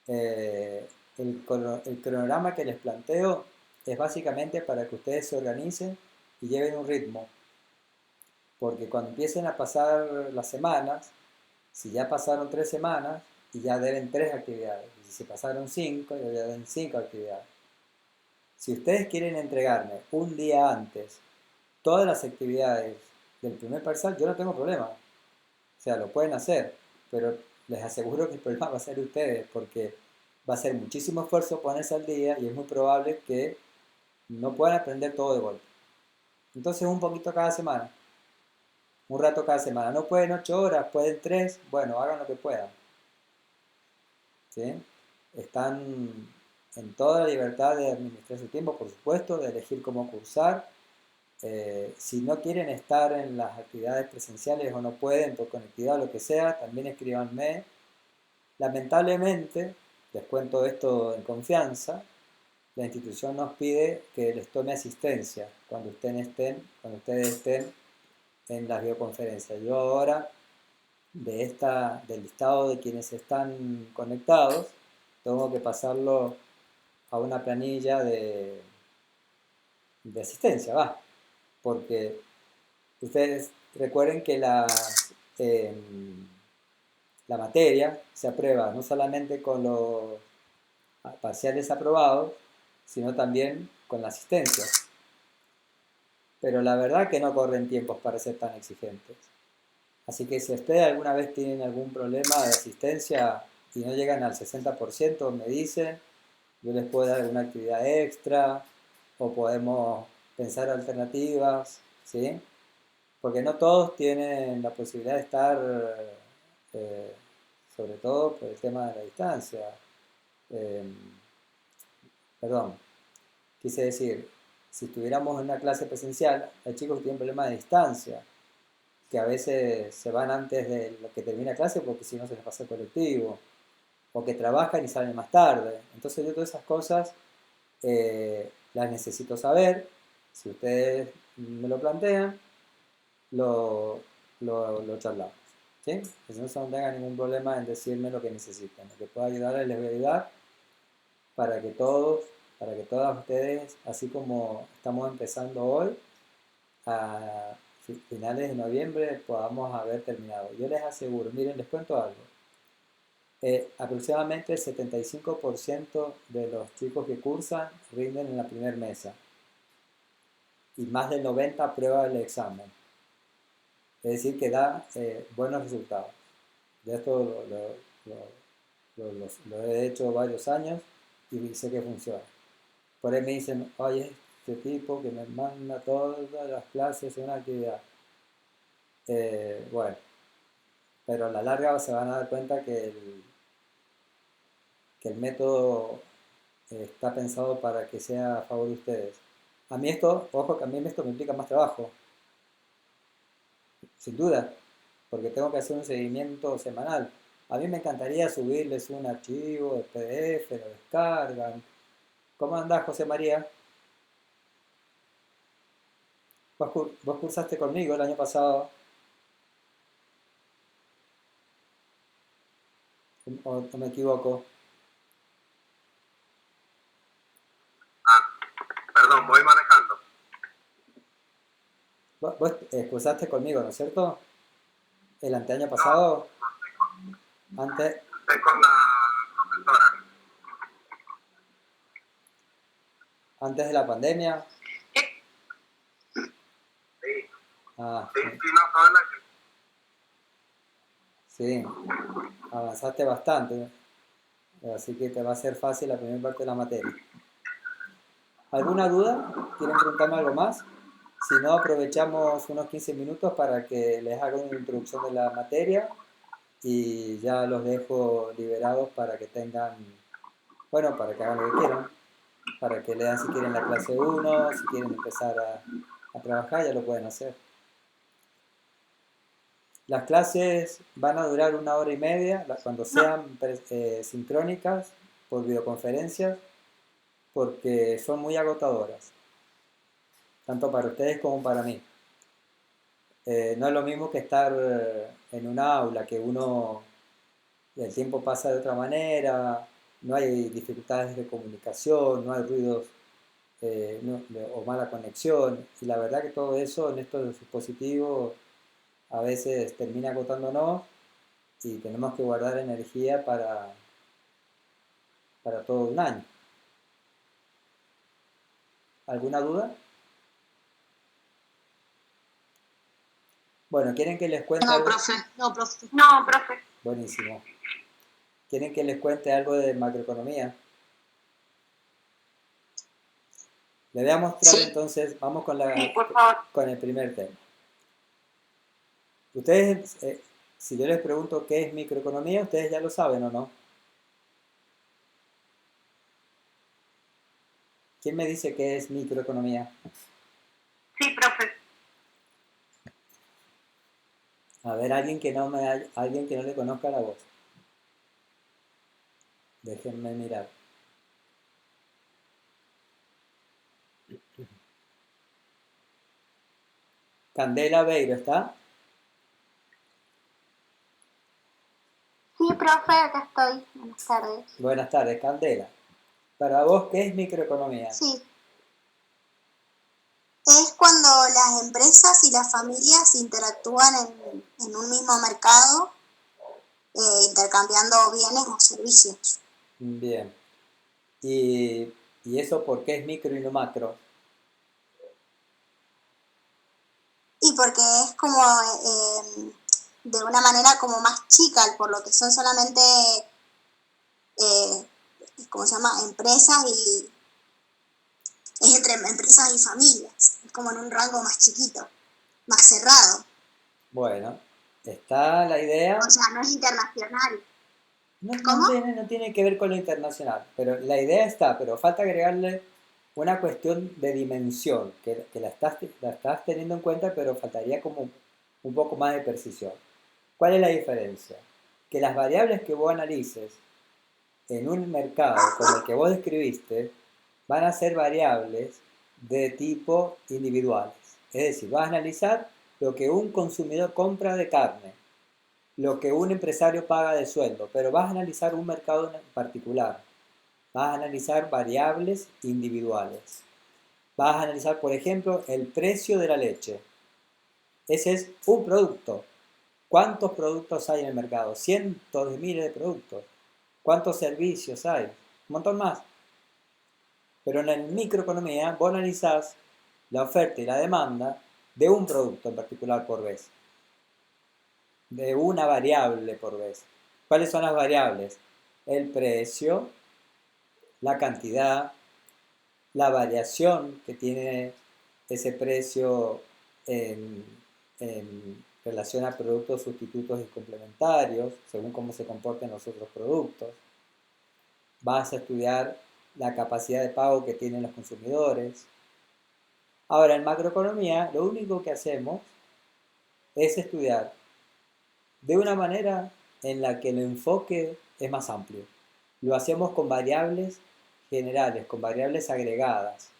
El cronograma que les planteo es básicamente para que ustedes se organicen y lleven un ritmo. Porque cuando empiecen a pasar las semanas, si ya pasaron 3 semanas y ya deben 3 actividades, y si pasaron 5, ya deben 5 actividades. Si ustedes quieren entregarme un día antes todas las actividades del primer parcial, yo no tengo problema. O sea, lo pueden hacer, pero les aseguro que el problema va a ser ustedes, porque va a ser muchísimo esfuerzo ponerse al día y es muy probable que no puedan aprender todo de golpe. Entonces un poquito cada semana, un rato cada semana. No pueden 8 horas, pueden 3, bueno, hagan lo que puedan. ¿Sí? Están en toda la libertad de administrar su tiempo, por supuesto, de elegir cómo cursar. Si no quieren estar en las actividades presenciales o no pueden por conectividad o lo que sea, también escríbanme. Lamentablemente, les cuento esto en confianza, la institución nos pide que les tome asistencia cuando ustedes estén en las videoconferencias. Yo ahora, del listado de quienes están conectados, tengo que pasarlo a una planilla de asistencia, porque ustedes recuerden que la materia se aprueba no solamente con los parciales aprobados, sino también con la asistencia. Pero la verdad que no corren tiempos para ser tan exigentes. Así que si ustedes alguna vez tienen algún problema de asistencia y no llegan al 60%, me dicen, yo les puedo dar una actividad extra o podemos pensar alternativas, ¿sí? Porque no todos tienen la posibilidad de estar, sobre todo por el tema de la distancia. Eh, Perdón, quise decir, si estuviéramos en una clase presencial, hay chicos que tienen problemas de distancia, que a veces se van antes de lo que termina clase porque si no se les pasa el colectivo, o que trabajan y salen más tarde. Entonces yo todas esas cosas las necesito saber. Si ustedes me lo plantean, lo charlamos. ¿Sí? Entonces no tengan ningún problema en decirme lo que necesitan. Lo que pueda ayudarles les voy a ayudar para que todas ustedes, así como estamos empezando hoy, a finales de noviembre podamos haber terminado. Yo les aseguro, miren, les cuento algo. Aproximadamente el 75% de los chicos que cursan rinden en la primera mesa y más del 90% aprueba el examen. Es decir, que da buenos resultados. De esto lo he hecho varios años y sé que funciona. Por ahí me dicen, oye, este tipo que me manda todas las clases en una actividad. Bueno, pero a la larga se van a dar cuenta que el método está pensado para que sea a favor de ustedes. A mí esto, ojo, que a mí esto me implica más trabajo, sin duda, porque tengo que hacer un seguimiento semanal. A mí me encantaría subirles un archivo de PDF, lo descargan. ¿Cómo andás, José María? Vos cursaste conmigo el año pasado, o me equivoco. Perdón, voy manejando. Vos cursaste conmigo, ¿no es cierto? El anteaño pasado, antes, Estoy con la profesora. antes de la pandemia. Sí, Ah, sí, no, toda la que... sí, avanzaste bastante, así que te va a ser fácil la primera parte de la materia. ¿Alguna duda? ¿Quieren preguntarme algo más? Si no, aprovechamos unos 15 minutos para que les haga una introducción de la materia y ya los dejo liberados para que tengan, bueno, para que hagan lo que quieran, para que lean si quieren la clase 1, si quieren empezar a trabajar, ya lo pueden hacer. Las clases van a durar 1 hora y media, cuando sean sincrónicas por videoconferencias, porque son muy agotadoras, tanto para ustedes como para mí. No es lo mismo que estar en un aula, que el tiempo pasa de otra manera, no hay dificultades de comunicación, no hay ruidos o mala conexión, y la verdad que todo eso en estos dispositivos a veces termina agotándonos y tenemos que guardar energía para todo un año. ¿Alguna duda? Bueno, ¿quieren que les cuente algo? No, profe. No, profe. Buenísimo. ¿Quieren que les cuente algo de macroeconomía? Les voy a mostrar Sí. entonces, vamos Sí, por favor. con el primer tema. Ustedes, si yo les pregunto qué es microeconomía, ustedes ya lo saben o no. ¿Quién me dice qué es microeconomía? Sí, profe. A ver, alguien que no le conozca la voz. Déjenme mirar. Candela Beiro, ¿está? Sí, profe, acá estoy. Buenas tardes. Buenas tardes, Candela. Para vos, ¿qué es microeconomía? Sí. Es cuando las empresas y las familias interactúan en un mismo mercado, intercambiando bienes o servicios. Bien. ¿Y eso por qué es micro y no macro? Y porque es como de una manera como más chica, por lo que son solamente, ¿cómo se llama? Empresas y es entre empresas y familias. Es como en un rango más chiquito, más cerrado. Bueno, está la idea. O sea, no es internacional. No tiene que ver con lo internacional, pero la idea está, pero falta agregarle una cuestión de dimensión, que la estás teniendo en cuenta, pero faltaría como un poco más de precisión. ¿Cuál es la diferencia? Que las variables que vos analices en un mercado como el que vos describiste van a ser variables de tipo individuales. Es decir, vas a analizar lo que un consumidor compra de carne, lo que un empresario paga de sueldo, pero vas a analizar un mercado en particular. Vas a analizar variables individuales. Vas a analizar, por ejemplo, el precio de la leche. Ese es un producto. ¿Cuántos productos hay en el mercado? Cientos de miles de productos. ¿Cuántos servicios hay? Un montón más. Pero en la microeconomía vos analizás la oferta y la demanda de un producto en particular por vez. de una variable por vez. ¿Cuáles son las variables? El precio, la cantidad, la variación que tiene ese precio en relación a productos sustitutos y complementarios, según cómo se comporten los otros productos. Vas a estudiar la capacidad de pago que tienen los consumidores. Ahora, en macroeconomía, lo único que hacemos es estudiar de una manera en la que el enfoque es más amplio. Lo hacemos con variables generales, con variables agregadas.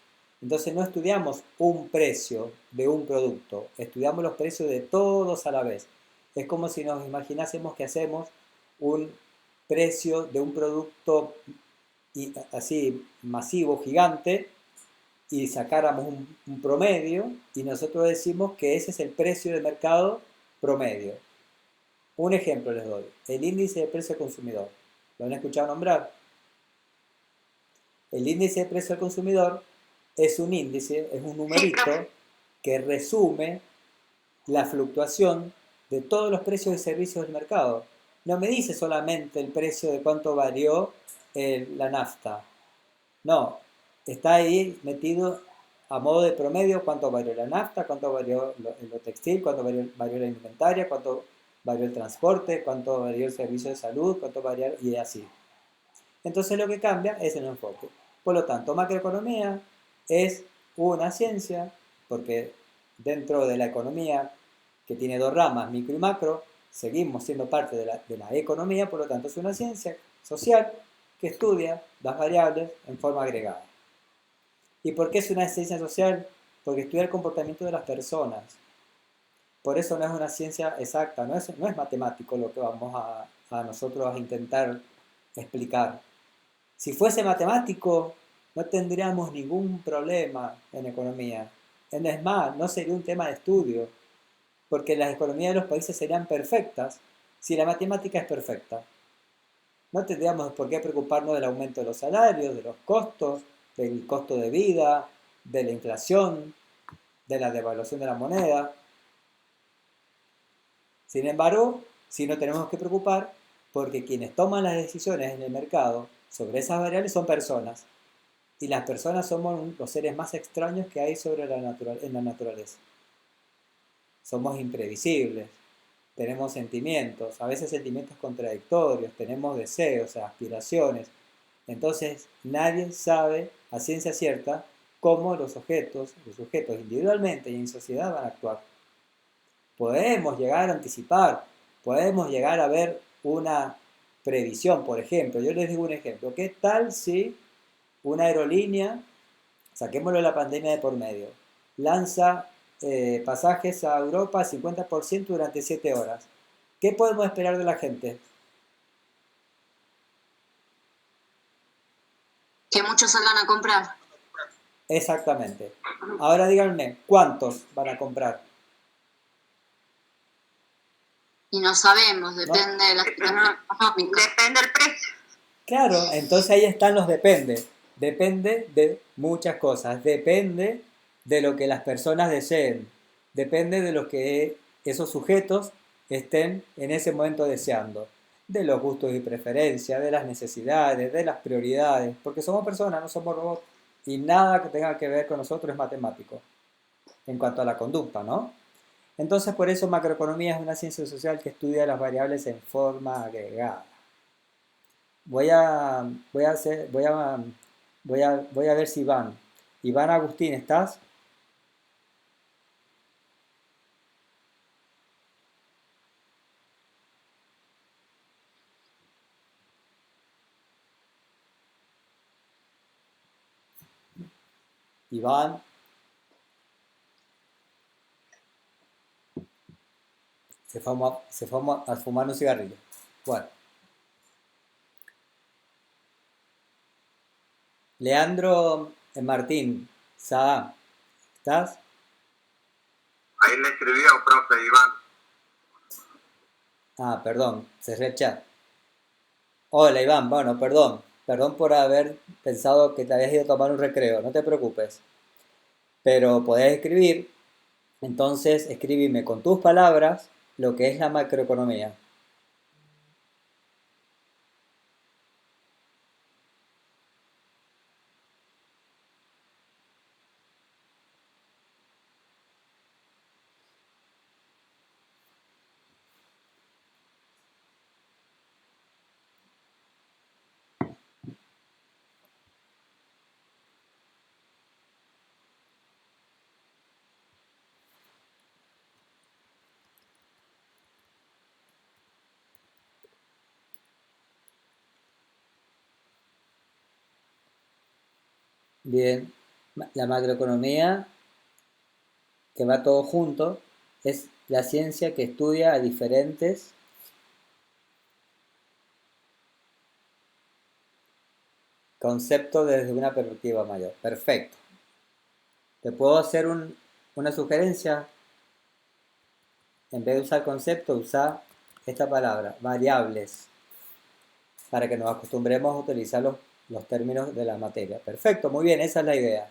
Entonces no estudiamos un precio de un producto, estudiamos los precios de todos a la vez. Es como si nos imaginásemos que hacemos un precio de un producto así masivo, gigante, y sacáramos un promedio y nosotros decimos que ese es el precio de mercado promedio. Un ejemplo les doy, el índice de precio al consumidor. ¿Lo han escuchado nombrar? El índice de precio al consumidor es un índice, es un numerito que resume la fluctuación de todos los precios y servicios del mercado. No me dice solamente el precio de cuánto varió la nafta. No, está ahí metido a modo de promedio cuánto varió la nafta, cuánto varió lo textil, cuánto varió la indumentaria, cuánto varió el transporte, cuánto varió el servicio de salud, cuánto varió y así. Entonces lo que cambia es el enfoque. Por lo tanto, macroeconomía es una ciencia, porque dentro de la economía, que tiene dos ramas, micro y macro, seguimos siendo parte de la economía, por lo tanto es una ciencia social que estudia las variables en forma agregada. ¿Y por qué es una ciencia social? Porque estudia el comportamiento de las personas. Por eso no es una ciencia exacta, no es matemático lo que vamos a nosotros a intentar explicar. Si fuese matemático, no tendríamos ningún problema en economía. Es más, no sería un tema de estudio, porque las economías de los países serían perfectas si la matemática es perfecta. No tendríamos por qué preocuparnos del aumento de los salarios, de los costos, del costo de vida, de la inflación, de la devaluación de la moneda. Sin embargo, sí nos tenemos que preocupar porque quienes toman las decisiones en el mercado sobre esas variables son personas. Y las personas somos los seres más extraños que hay en la naturaleza. Somos imprevisibles, tenemos sentimientos, a veces sentimientos contradictorios, tenemos deseos, aspiraciones. Entonces nadie sabe a ciencia cierta cómo los sujetos individualmente y en sociedad van a actuar. Podemos llegar a anticipar, podemos llegar a ver una previsión, por ejemplo. Yo les digo un ejemplo. ¿Qué tal si una aerolínea, saquémoslo de la pandemia de por medio, lanza pasajes a Europa al 50% durante 7 horas? ¿Qué podemos esperar de la gente? Que muchos salgan a comprar. Exactamente. Ahora díganme, ¿cuántos van a comprar? Y no sabemos, depende de la situación económica. Depende del precio. Claro, entonces ahí están los depende. Depende de muchas cosas. Depende de lo que las personas deseen. Depende de lo que esos sujetos estén en ese momento deseando. De los gustos y preferencias, de las necesidades, de las prioridades. Porque somos personas, no somos robots. Y nada que tenga que ver con nosotros es matemático. En cuanto a la conducta, ¿no? Entonces por eso macroeconomía es una ciencia social que estudia las variables en forma agregada. Voy a ver si Iván Agustín, ¿estás? Iván. Se fue a fumar un cigarrillo. Bueno. Leandro Martín, Saá, ¿estás? Ahí le escribió, profe Iván. Ah, perdón, cerré el chat. Hola Iván, bueno, perdón por haber pensado que te habías ido a tomar un recreo, no te preocupes. Pero podés escribir, entonces escribime con tus palabras lo que es la macroeconomía. Bien, la macroeconomía, que va todo junto, es la ciencia que estudia a diferentes conceptos desde una perspectiva mayor. Perfecto. ¿Te puedo hacer una sugerencia? En vez de usar concepto, usar esta palabra, variables, para que nos acostumbremos a utilizar los términos de la materia. Perfecto, muy bien, esa es la idea.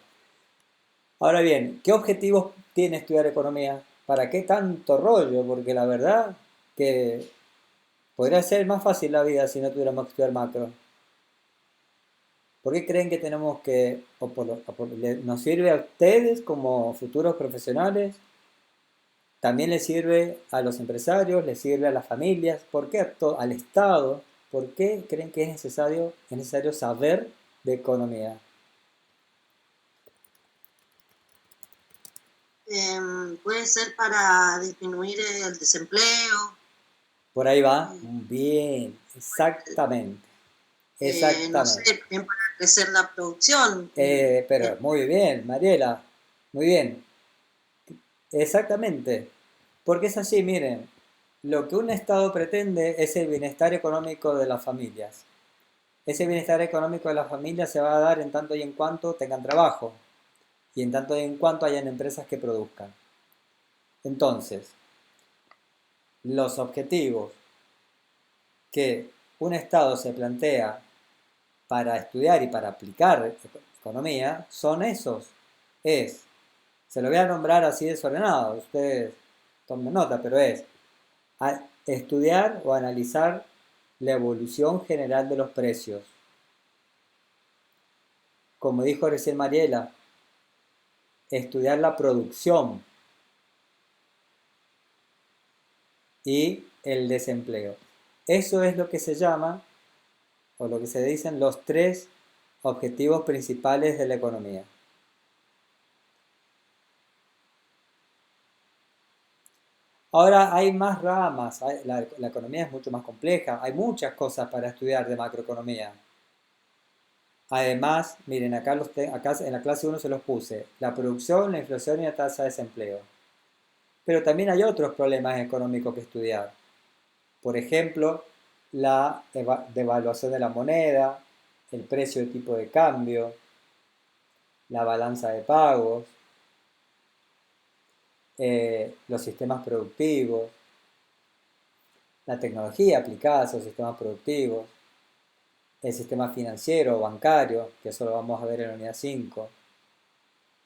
Ahora bien, ¿qué objetivos tiene estudiar economía? ¿Para qué tanto rollo? Porque la verdad que podría ser más fácil la vida si no tuviéramos que estudiar macro. ¿Por qué creen que tenemos que, nos sirve a ustedes como futuros profesionales? También les sirve a los empresarios, les sirve a las familias, ¿por qué al Estado? ¿Por qué creen que es necesario saber de economía? Puede ser para disminuir el desempleo. Por ahí va. Bien, exactamente. No sé, también para crecer la producción. Pero muy bien, Mariela, muy bien. Exactamente. Porque es así, miren, lo que un Estado pretende es el bienestar económico de las familias. Ese bienestar económico de las familias se va a dar en tanto y en cuanto tengan trabajo y en tanto y en cuanto hayan empresas que produzcan. Entonces, los objetivos que un Estado se plantea para estudiar y para aplicar economía son esos. Se lo voy a nombrar así desordenado, ustedes tomen nota, pero es estudiar o analizar la evolución general de los precios. Como dijo recién Mariela, estudiar la producción y el desempleo. Eso es lo que se llama, o lo que se dicen, los 3 objetivos principales de la economía. Ahora hay más ramas, la economía es mucho más compleja, hay muchas cosas para estudiar de macroeconomía. Además, miren, acá en la clase 1 se los puse, la producción, la inflación y la tasa de desempleo. Pero también hay otros problemas económicos que estudiar. Por ejemplo, la devaluación de la moneda, el precio de tipo de cambio, la balanza de pagos, los sistemas productivos, la tecnología aplicada a esos sistemas productivos, el sistema financiero o bancario, que eso lo vamos a ver en la unidad 5.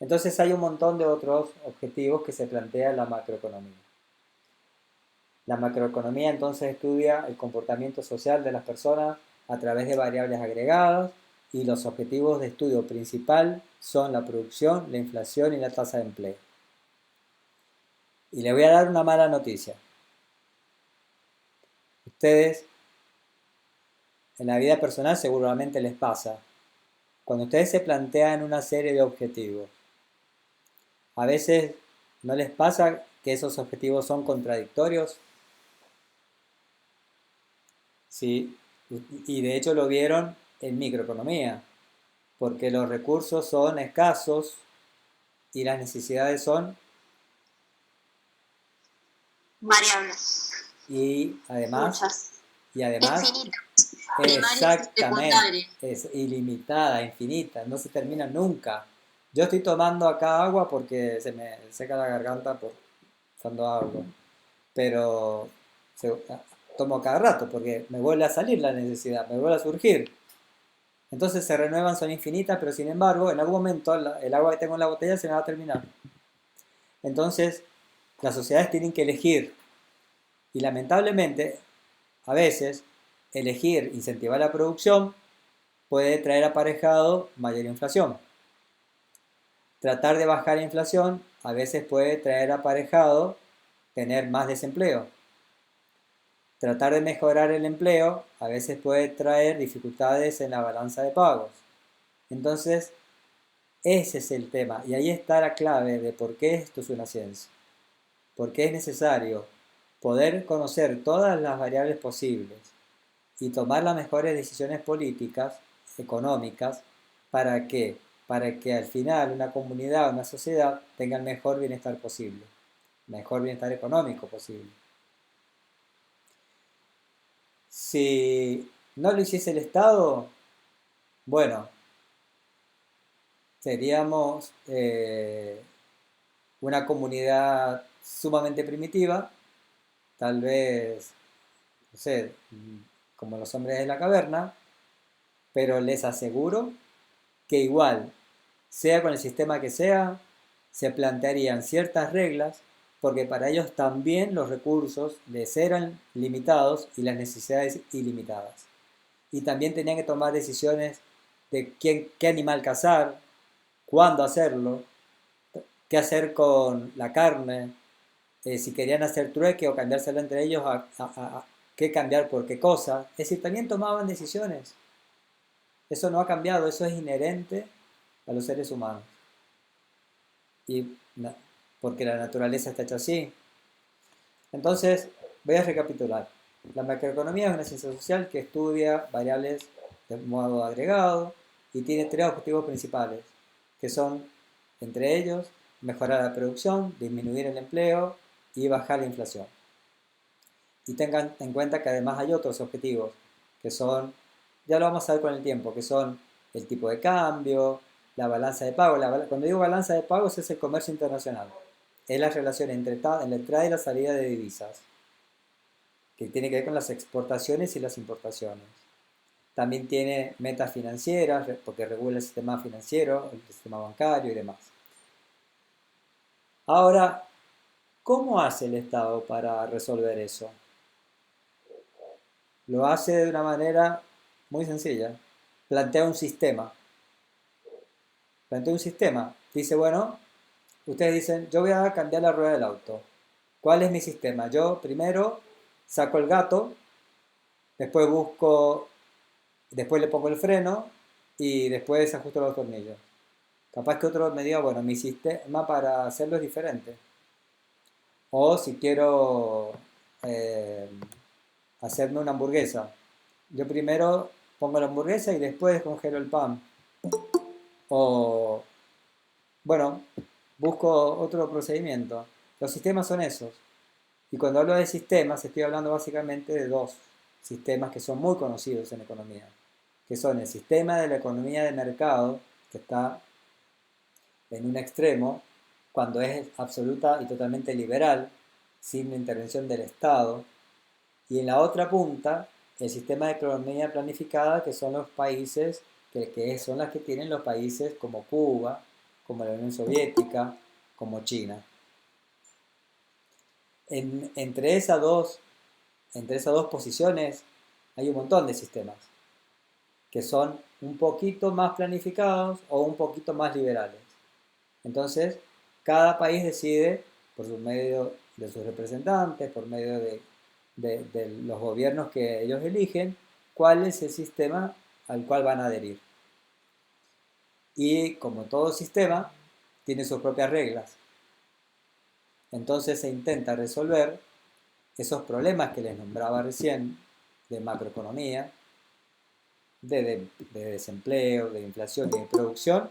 Entonces hay un montón de otros objetivos que se plantea en la macroeconomía. La macroeconomía entonces estudia el comportamiento social de las personas a través de variables agregadas y los objetivos de estudio principal son la producción, la inflación y la tasa de empleo. Y le voy a dar una mala noticia. Ustedes, en la vida personal seguramente les pasa, cuando ustedes se plantean una serie de objetivos, a veces no les pasa que esos objetivos son contradictorios. Sí, y de hecho lo vieron en microeconomía, porque los recursos son escasos y las necesidades son variables. y además Muchas. Infinitas. exactamente, es ilimitada, infinita, no se termina nunca. Yo estoy tomando acá agua porque se me seca la garganta por usando agua, pero tomo cada rato porque me vuelve a salir la necesidad, me vuelve a surgir. Entonces se renuevan, son infinitas, pero sin embargo, en algún momento el agua que tengo en la botella se me va a terminar. Entonces, las sociedades tienen que elegir Y lamentablemente, a veces, elegir incentivar la producción puede traer aparejado mayor inflación. Tratar de bajar la inflación a veces puede traer aparejado tener más desempleo. Tratar de mejorar el empleo a veces puede traer dificultades en la balanza de pagos. Entonces, ese es el tema y ahí está la clave de por qué esto es una ciencia. Porque es necesario poder conocer todas las variables posibles y tomar las mejores decisiones políticas, económicas, ¿para qué? Para que al final una comunidad, una sociedad tenga el mejor bienestar posible, mejor bienestar económico posible. Si no lo hiciese el Estado, bueno, seríamos una comunidad sumamente primitiva, tal vez, no sé, como los hombres de la caverna, pero les aseguro que igual, sea con el sistema que sea, se plantearían ciertas reglas, porque para ellos también los recursos les eran limitados y las necesidades ilimitadas. Y también tenían que tomar decisiones de qué animal cazar, cuándo hacerlo, qué hacer con la carne, si querían hacer trueque o cambiárselo entre ellos, qué cambiar por qué cosa. Es decir, también tomaban decisiones. Eso no ha cambiado, eso es inherente a los seres humanos. Y porque la naturaleza está hecha así. Entonces, voy a recapitular. La macroeconomía es una ciencia social que estudia variables de modo agregado y tiene tres objetivos principales, que son, entre ellos, mejorar la producción, disminuir el empleo y bajar la inflación. Y tengan en cuenta que además hay otros objetivos, que son, ya lo vamos a ver con el tiempo, que son el tipo de cambio, la balanza de pago. Cuando digo balanza de pagos es el comercio internacional. Es la relación entre la entrada y la salida de divisas, que tiene que ver con las exportaciones y las importaciones. También tiene metas financieras, porque regula el sistema financiero, el sistema bancario y demás. Ahora, ¿cómo hace el Estado para resolver eso? Lo hace de una manera muy sencilla. Plantea un sistema. Dice, bueno, ustedes dicen, yo voy a cambiar la rueda del auto. ¿Cuál es mi sistema? Yo primero saco el gato, después le pongo el freno y después ajusto los tornillos. Capaz que otro me diga, bueno, mi sistema para hacerlo es diferente. O si quiero hacerme una hamburguesa, yo primero pongo la hamburguesa y después descongelo el pan. O, bueno, busco otro procedimiento. Los sistemas son esos. Y cuando hablo de sistemas, estoy hablando básicamente de dos sistemas que son muy conocidos en economía, que son el sistema de la economía de mercado, que está en un extremo, cuando es absoluta y totalmente liberal, sin intervención del Estado, y en la otra punta, el sistema de economía planificada, que son los países, que son las que tienen los países como Cuba, como la Unión Soviética, como China. Entre esas dos posiciones hay un montón de sistemas que son un poquito más planificados o un poquito más liberales. Entonces, cada país decide, por medio de sus representantes, por medio de los gobiernos que ellos eligen, cuál es el sistema al cual van a adherir. Y como todo sistema, tiene sus propias reglas. Entonces se intenta resolver esos problemas que les nombraba recién de macroeconomía, de desempleo, de inflación y de producción,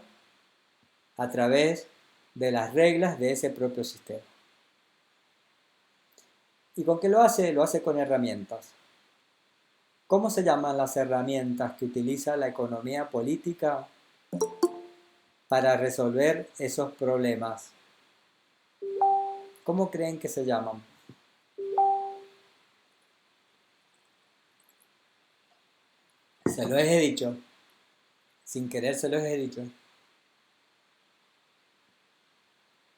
a través de las reglas de ese propio sistema. ¿Y con qué lo hace? Lo hace con herramientas. ¿Cómo se llaman las herramientas que utiliza la economía política para resolver esos problemas? ¿Cómo creen que se llaman? Se los he dicho. Sin querer se los he dicho.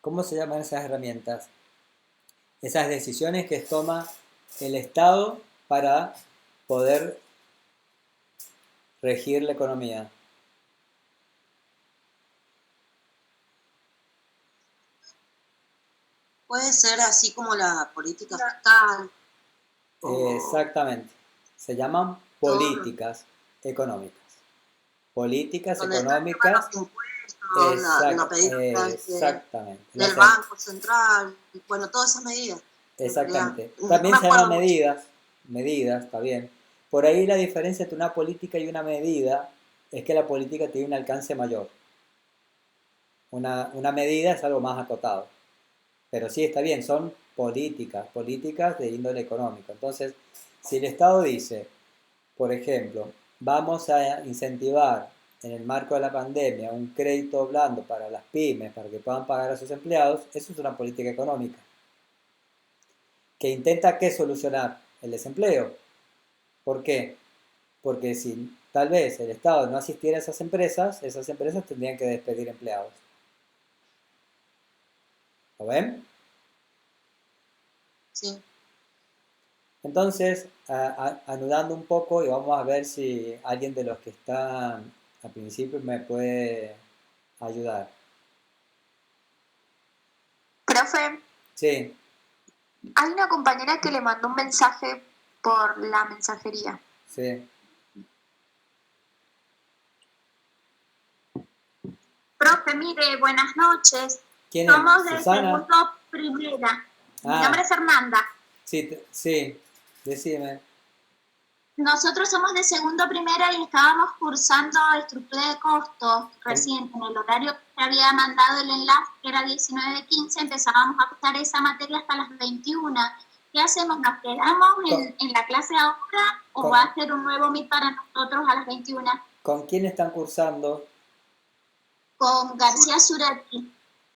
¿Cómo se llaman esas herramientas? Esas decisiones que toma el Estado para poder regir la economía. Puede ser así como la política fiscal. Exactamente. Se llaman políticas económicas. Políticas económicas. Exactamente. Del Banco Central, bueno, todas esas medidas. Exactamente. También se llaman medidas, está bien. Por ahí la diferencia entre una política y una medida es que la política tiene un alcance mayor. Una medida es algo más acotado. Pero sí, está bien, son políticas de índole económica. Entonces, si el Estado dice, por ejemplo, vamos a incentivar en el marco de la pandemia un crédito blando para las pymes, para que puedan pagar a sus empleados, eso es una política económica. ¿Que intenta qué solucionar? El desempleo. ¿Por qué? Porque si tal vez el Estado no asistiera a esas empresas tendrían que despedir empleados. ¿Lo ven? Sí. Entonces, anudando un poco y vamos a ver si alguien de los que están al principio me puede ayudar. Profe, Sí, hay una compañera que le mandó un mensaje por la mensajería. sí. Profe, mire, buenas noches. ¿Quién es? Somos de ¿Susana? segundo primera. Mi Ah, nombre es Fernanda. sí, decime. Nosotros somos de segundo primera y estábamos cursando estructura de costos recién en el horario que había mandado el enlace, que era 19:15, empezábamos a cursar esa materia hasta las 21. ¿Qué hacemos? ¿Nos quedamos en la clase ahora o va a ser un nuevo Meet para nosotros a las 21? ¿Con quién están cursando? Con García Surati.